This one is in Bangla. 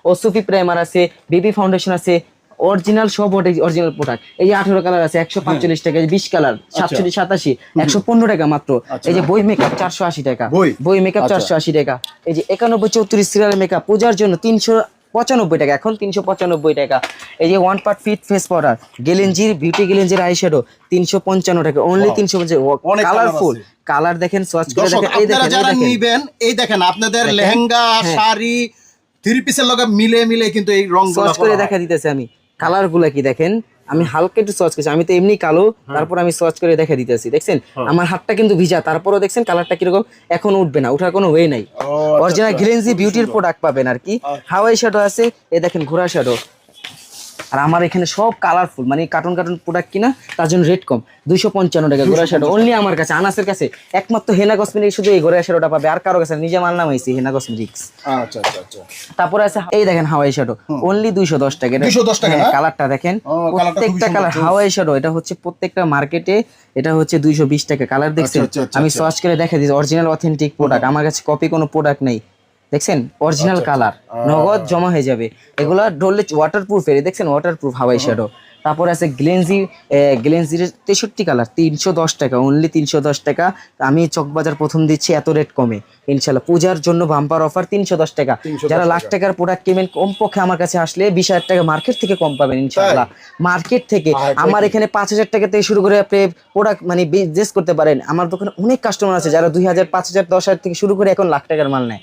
ও সুফি প্রাইমার আছে, বেবি ফাউন্ডেশন আছে, অরিজিনাল সব অরিজিনাল প্রোডাক্ট। এই যে 18 কালার আছে 145 টাকা, 20 কালার 67 87 115 টাকা মাত্র। এই যে বই মেকআপ 480 টাকা, বই মেকআপ 480 টাকা। এই যে 91 34 সিরিয়াল মেকআপ পূজার জন্য 395 টাকা, এখন 395 টাকা। এই যে one part fit face powder গেলেঞ্জির বিউটি গেলেঞ্জির আইশ্যাডো 355 টাকা, অনলি 355। কালারফুল কালার দেখেন, সোয়াচ করে দেখেন। এই দেখেন যারা নিবেন, এই দেখেন আপনাদের লেহেঙ্গা শাড়ি থ্রি পিসের লগে মিলে মিলে কিন্তু এই রং সোয়াচ করে দেখা দিতেছে। আমি কালার গুলা কি দেখেন, আমি হালকা একটু সোয়াচ করছি, আমি তো এমনি কালো, তারপর আমি সোয়াচ করে দেখা দিতেছি। দেখছেন আমার হাতটা কিন্তু ভিজা, তারপরও দেখছেন কালারটা কিরকম, এখন উঠবে না, ওঠার কোনো ওয়ে নাই। অরিজিনাল গ্লেন্সি বিউটির প্রোডাক্ট পাবেন আর কি। হাওয়াই শ্যাডো আছে, এই দেখেন ঘোড়া শ্যাডো। আর আমার এখানে সব কালারফুল, মানে কার্টুন কার্টুন প্রোডাক্ট কিনা, তার জন্য রেট কম। 255 টাকা ঘোড়া শ্যাডো অনলি আমার কাছে, আনাসের কাছে একমাত্র হেনা কসমেটিক্স শুধু এই ঘোড়া শ্যাডোটা পাবে, আর কারো কাছে নিজে মাল নামাইছি হেনা কসমেটিক্স। আচ্ছা আচ্ছা আচ্ছা। তারপরে আছে এই দেখেন হাওয়াই শ্যাডো অনলি 210 টাকা। 210 টাকা। কালারটা দেখেন, প্রত্যেকটা কালার হাওয়াই শ্যাডো, এটা হচ্ছে প্রত্যেকটা মার্কেটে এটা হচ্ছে 220 টাকা। কালার দেখছেন, আমি সার্চ করে দেখা দিয়েছি, অরিজিনাল অথেন্টিক প্রোডাক্ট, আমার কাছে কপি কোনো প্রোডাক্ট নেই। দেখছেন অরিজিনাল কালার, নগদ জমা হয়ে যাবে। এগুলা ডললে ওয়াটারপ্রুফ এর, দেখছেন ওয়াটারপ্রুফ হাওয়াই শ্যাডো। তারপর আছে গ্লেন্সির 63 কালার 310 টাকা, অনলি 310 টাকা। আমি চকবাজার প্রথম দিচ্ছি এত রেট কমে ইনশাল্লাহ। পূজার জন্য বাম্পার অফার 310 টাকা। যারা লাখ টাকার প্রোডাক্ট কিনবেন কমপক্ষে আমার কাছে আসলে 20,000 টাকা মার্কেট থেকে কম পাবেন ইনশাল্লাহ। মার্কেট থেকে আমার এখানে 5,000 টাকা থেকে শুরু করে আপনি প্রোডাক্ট মানে বিজনেস করতে পারেন। আমার দোকানে অনেক কাস্টমার আছে যারা 2,000 5,000 10,000 থেকে শুরু করে এখন লাখ টাকার মাল নেয়।